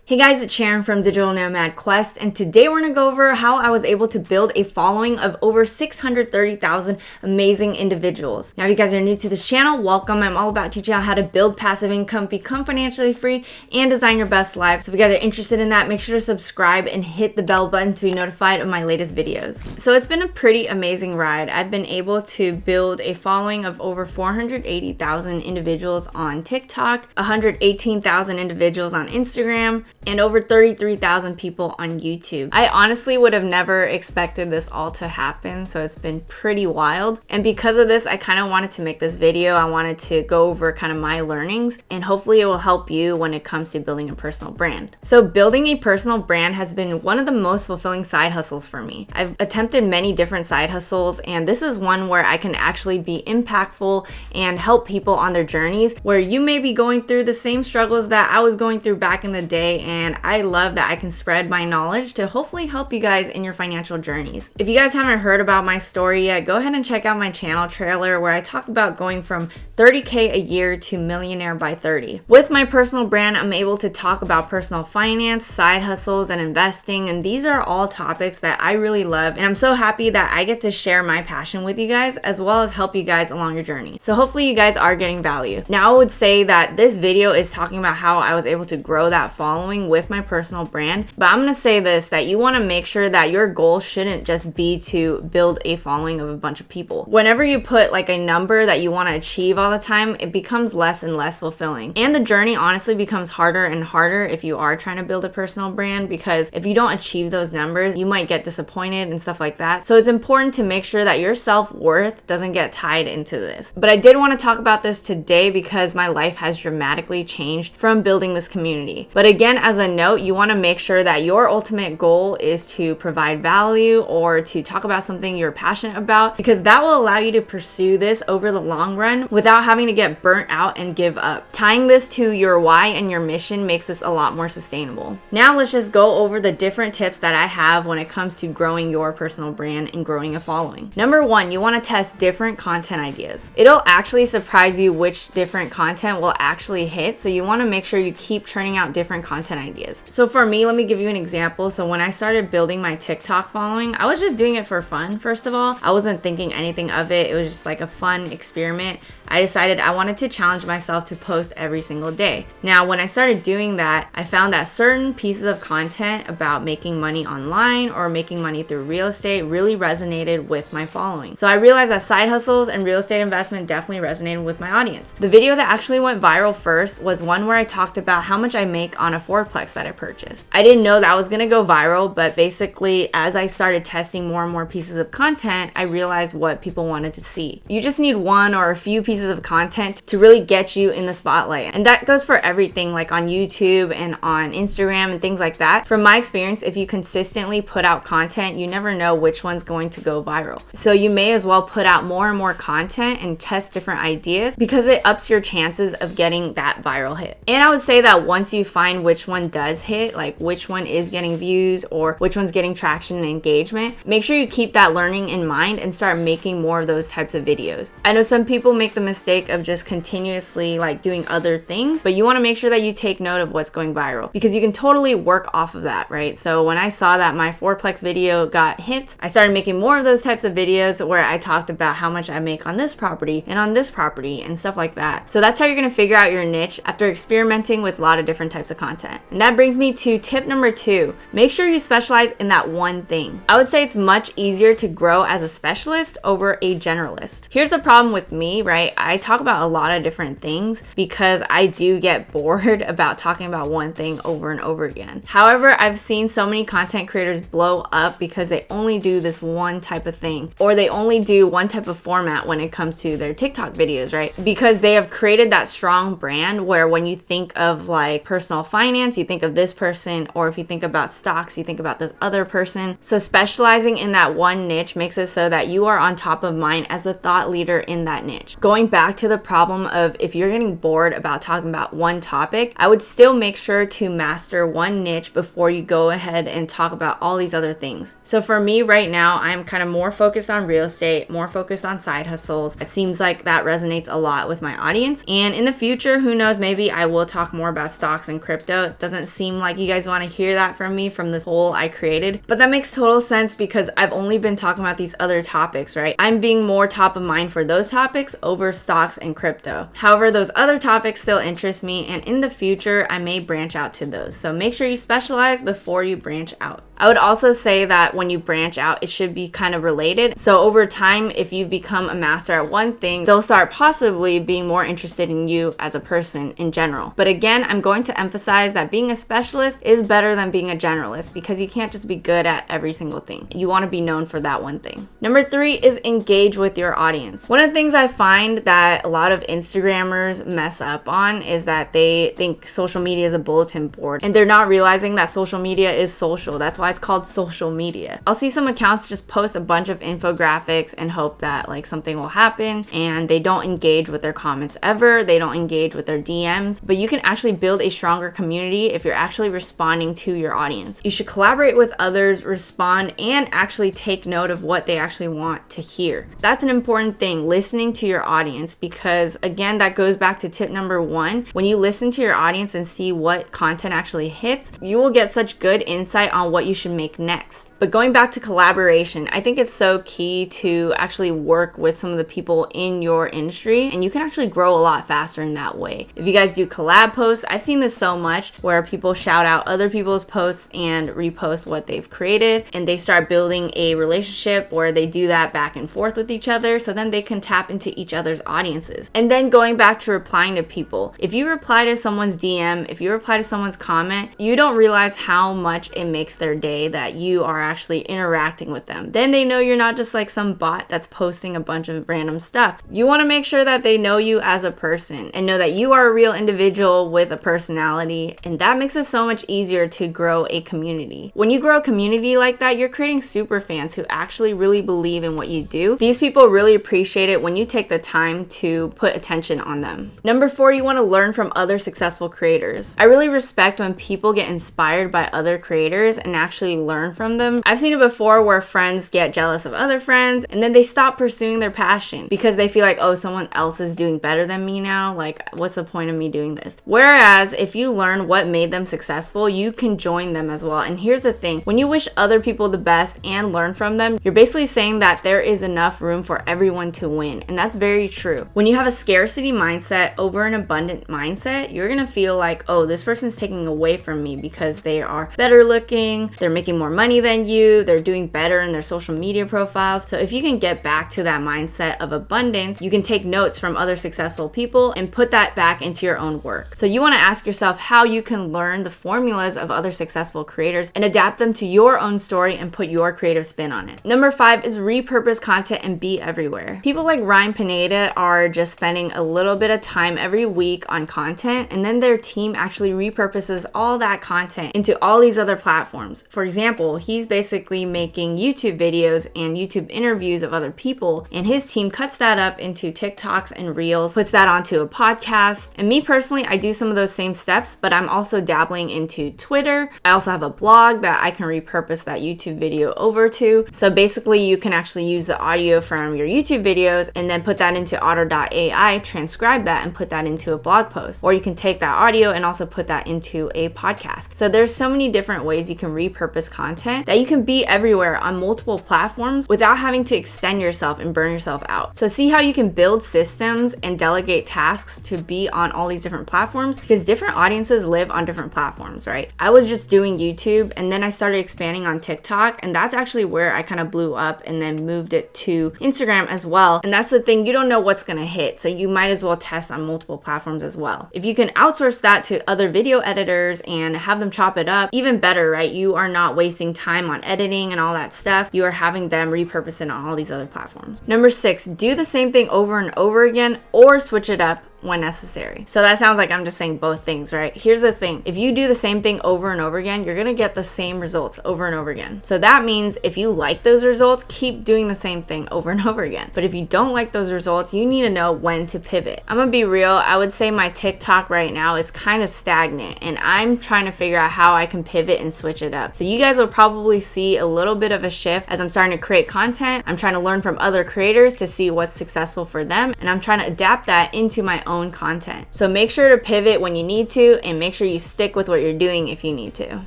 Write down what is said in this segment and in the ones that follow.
Hey guys, it's Sharon from Digital Nomad Quest, and today we're going to go over how I was able to build a following of over 630,000 amazing individuals. Now, if you guys are new to this channel, welcome. I'm all about teaching you how to build passive income, become financially free, and design your best life. So if you guys are interested in that, make sure to subscribe and hit the bell button to be notified of my latest videos. So it's been a pretty amazing ride. I've been able to build a following of over 480,000 individuals on TikTok, 118,000 individuals on Instagram, and over 33,000 people on YouTube. I honestly would have never expected this all to happen, so it's been pretty wild. And because of this, I kind of wanted to make this video. I wanted to go over kind of my learnings, and hopefully it will help you when it comes to building a personal brand. So building a personal brand has been one of the most fulfilling side hustles for me. I've attempted many different side hustles, and this is one where I can actually be impactful and help people on their journeys, where you may be going through the same struggles that I was going through back in the day, and I love that I can spread my knowledge to hopefully help you guys in your financial journeys. If you guys haven't heard about my story yet, go ahead and check out my channel trailer where I talk about going from 30K a year to millionaire by 30. With my personal brand, I'm able to talk about personal finance, side hustles, and investing, and these are all topics that I really love, and I'm so happy that I get to share my passion with you guys as well as help you guys along your journey. So hopefully you guys are getting value. Now, I would say that this video is talking about how I was able to grow that following with my personal brand, but I'm gonna say this, that you wanna make sure that your goal shouldn't just be to build a following of a bunch of people. Whenever you put like a number that you wanna achieve all the time, it becomes less and less fulfilling. And the journey honestly becomes harder and harder if you are trying to build a personal brand, because if you don't achieve those numbers, you might get disappointed and stuff like that. So it's important to make sure that your self-worth doesn't get tied into this. But I did wanna talk about this today because my life has dramatically changed from building this community. But again, as a note, you want to make sure that your ultimate goal is to provide value or to talk about something you're passionate about, because that will allow you to pursue this over the long run without having to get burnt out and give up. Tying this to your why and your mission makes this a lot more sustainable. Now let's just go over the different tips that I have when it comes to growing your personal brand and growing a following. Number one, you want to test different content ideas. It'll actually surprise you which different content will actually hit, so you want to make sure you keep churning out different content ideas. So for me, let me give you an example. So when I started building my TikTok following, I was just doing it for fun. First of all, I wasn't thinking anything of it. It was just like a fun experiment. I decided I wanted to challenge myself to post every single day. Now, when I started doing that, I found that certain pieces of content about making money online or making money through real estate really resonated with my following. So I realized that side hustles and real estate investment definitely resonated with my audience. The video that actually went viral first was one where I talked about how much I make on a fourplex that I purchased. I didn't know that was gonna go viral, but basically as I started testing more and more pieces of content, I realized what people wanted to see. You just need one or a few pieces of content to really get you in the spotlight. And that goes for everything, like on YouTube and on Instagram and things like that. From my experience, if you consistently put out content, you never know which one's going to go viral. So you may as well put out more and more content and test different ideas, because it ups your chances of getting that viral hit. And I would say that once you find which one does hit, like which one is getting views or which one's getting traction and engagement, make sure you keep that learning in mind and start making more of those types of videos. I know some people make the mistake of just continuously like doing other things, but you want to make sure that you take note of what's going viral, because you can totally work off of that, right? So when I saw that my fourplex video got hits, I started making more of those types of videos where I talked about how much I make on this property and on this property and stuff like that. So that's how you're going to figure out your niche after experimenting with a lot of different types of content. And that brings me to tip number two. Make sure you specialize in that one thing. I would say it's much easier to grow as a specialist over a generalist. Here's the problem with me, right? I talk about a lot of different things because I do get bored about talking about one thing over and over again. However, I've seen so many content creators blow up because they only do this one type of thing, or they only do one type of format when it comes to their TikTok videos, right? Because they have created that strong brand where when you think of like personal finance, you think of this person, or if you think about stocks, you think about this other person. So specializing in that one niche makes it so that you are on top of mind as the thought leader in that niche. Going back to the problem of if you're getting bored about talking about one topic, I would still make sure to master one niche before you go ahead and talk about all these other things. So for me right now, I'm kind of more focused on real estate, more focused on side hustles. It seems like that resonates a lot with my audience. And in the future, who knows, maybe I will talk more about stocks and crypto. It doesn't seem like you guys want to hear that from me from this poll I created. But that makes total sense because I've only been talking about these other topics, right? I'm being more top of mind for those topics over stocks and crypto. However, those other topics still interest me, and in the future, I may branch out to those. So make sure you specialize before you branch out. I would also say that when you branch out, it should be kind of related. So over time, if you become a master at one thing, they'll start possibly being more interested in you as a person in general. But again, I'm going to emphasize that being a specialist is better than being a generalist because you can't just be good at every single thing. You want to be known for that one thing. Number 3 is engage with your audience. One of the things I find that a lot of Instagrammers mess up on is that they think social media is a bulletin board and they're not realizing that social media is social. That's why it's called social media. I'll see some accounts just post a bunch of infographics and hope that like something will happen, and they don't engage with their comments ever. They don't engage with their DMs, but you can actually build a stronger community if you're actually responding to your audience. You should collaborate with others, respond, and actually take note of what they actually want to hear. That's an important thing, listening to your audience, because again, that goes back to tip number 1. When you listen to your audience and see what content actually hits, you will get such good insight on what you should make next. But going back to collaboration, I think it's so key to actually work with some of the people in your industry, and you can actually grow a lot faster in that way. If you guys do collab posts, I've seen this so much where people shout out other people's posts and repost what they've created, and they start building a relationship where they do that back and forth with each other, so then they can tap into each other's audiences. And then going back to replying to people, if you reply to someone's DM, if you reply to someone's comment, you don't realize how much it makes their day that you are actually interacting with them. Then they know you're not just like some bot that's posting a bunch of random stuff. You want to make sure that they know you as a person and know that you are a real individual with a personality, and that makes it so much easier to grow a community. When you grow a community like that, you're creating super fans who actually really believe in what you do. These people really appreciate it when you take the time to put attention on them. Number 4, you want to learn from other successful creators. I really respect when people get inspired by other creators and actually learn from them. I've seen it before where friends get jealous of other friends and then they stop pursuing their passion because they feel like, oh, someone else is doing better than me now. Like, what's the point of me doing this? Whereas if you learn what made them successful, you can join them as well. And here's the thing, when you wish other people the best and learn from them, you're basically saying that there is enough room for everyone to win. And that's very true. When you have a scarcity mindset over an abundant mindset, you're gonna feel like, oh, this person's taking away from me because they are better looking, they're making more money than you, they're doing better in their social media profiles. So if you can get back to that mindset of abundance, you can take notes from other successful people and put that back into your own work. So you want to ask yourself how you can learn the formulas of other successful creators and adapt them to your own story and put your creative spin on it. Number 5 is repurpose content and be everywhere. People like Ryan Pineda are just spending a little bit of time every week on content, and then their team actually repurposes all that content into all these other platforms. For example, he's basically making YouTube videos and YouTube interviews of other people, and his team cuts that up into TikToks and Reels, puts that onto a podcast. And me personally, I do some of those same steps, but I'm also dabbling into Twitter. I also have a blog that I can repurpose that YouTube video over to. So basically you can actually use the audio from your YouTube videos and then put that into Otter.ai, transcribe that and put that into a blog post. Or you can take that audio and also put that into a podcast. So there's so many different ways you can repurpose content that you can be everywhere on multiple platforms without having to extend yourself and burn yourself out. So see how you can build systems and delegate tasks to be on all these different platforms, because different audiences live on different platforms, right? I was just doing YouTube and then I started expanding on TikTok, and that's actually where I kind of blew up and then moved it to Instagram as well. And that's the thing, you don't know what's gonna hit, so you might as well test on multiple platforms as well. If you can outsource that to other video editors and have them chop it up, even better, right? You are not wasting time on editing and all that stuff. You are having them repurpose it on all these other platforms. Number 6, do the same thing over and over again or switch it up when necessary. So that sounds like I'm just saying both things, right? Here's the thing. If you do the same thing over and over again, you're gonna get the same results over and over again. So that means if you like those results, keep doing the same thing over and over again. But if you don't like those results, you need to know when to pivot. I'm gonna be real. I would say my TikTok right now is kind of stagnant, and I'm trying to figure out how I can pivot and switch it up. So you guys will probably see a little bit of a shift as I'm starting to create content. I'm trying to learn from other creators to see what's successful for them, and I'm trying to adapt that into my own own content. So make sure to pivot when you need to, and make sure you stick with what you're doing if you need to.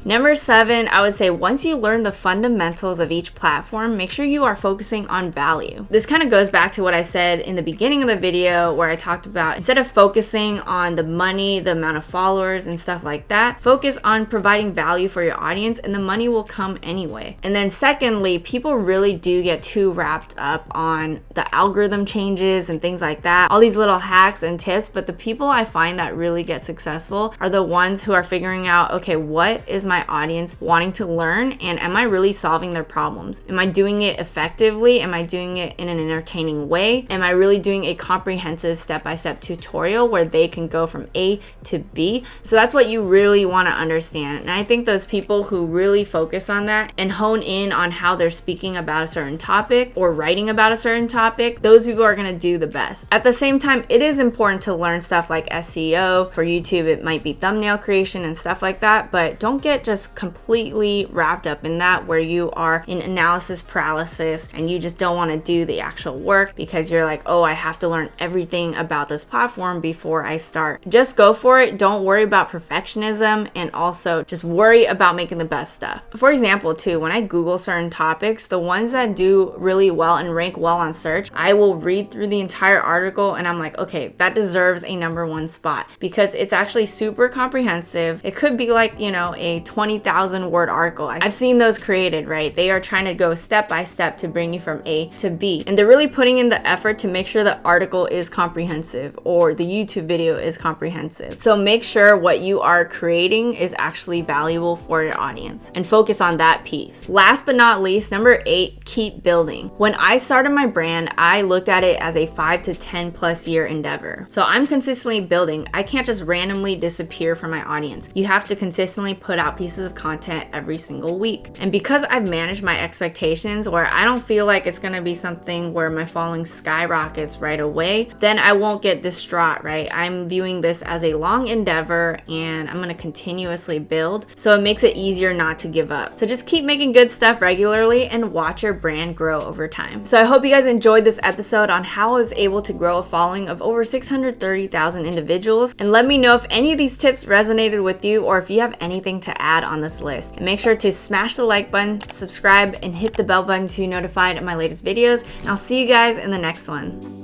Number 7, I would say once you learn the fundamentals of each platform, make sure you are focusing on value. This kind of goes back to what I said in the beginning of the video where I talked about instead of focusing on the money, the amount of followers and stuff like that, focus on providing value for your audience and the money will come anyway. And then secondly, people really do get too wrapped up on the algorithm changes and things like that, all these little hacks and tips, but the people I find that really get successful are the ones who are figuring out, okay, what is my audience wanting to learn, and am I really solving their problems? Am I doing it effectively? Am I doing it in an entertaining way? Am I really doing a comprehensive step-by-step tutorial where they can go from A to B? So that's what you really want to understand. And I think those people who really focus on that and hone in on how they're speaking about a certain topic or writing about a certain topic, those people are going to do the best. At the same time, it is important to learn stuff like SEO. For YouTube, it might be thumbnail creation and stuff like that, but don't get just completely wrapped up in that where you are in analysis paralysis and you just don't want to do the actual work because you're like, oh, I have to learn everything about this platform before I start. Just go for it. Don't worry about perfectionism, and also just worry about making the best stuff. For example, too, when I Google certain topics, the ones that do really well and rank well on search, I will read through the entire article and I'm like, okay, that deserves a #1 spot because it's actually super comprehensive. It could be like, you know, a 20,000 word article. I've seen those created, right? They are trying to go step by step to bring you from A to B. And they're really putting in the effort to make sure the article is comprehensive or the YouTube video is comprehensive. So make sure what you are creating is actually valuable for your audience and focus on that piece. Last but not least, number 8, keep building. When I started my brand, I looked at it as a 5 to 10 plus year endeavor. So I'm consistently building. I can't just randomly disappear from my audience. You have to consistently put out pieces of content every single week. And because I've managed my expectations where I don't feel like it's gonna be something where my following skyrockets right away, then I won't get distraught, right? I'm viewing this as a long endeavor and I'm gonna continuously build. So it makes it easier not to give up. So just keep making good stuff regularly and watch your brand grow over time. So I hope you guys enjoyed this episode on how I was able to grow a following of over 630,000 individuals. And let me know if any of these tips resonated with you or if you have anything to add on this list. And make sure to smash the like button, subscribe, and hit the bell button to be notified of my latest videos. And I'll see you guys in the next one.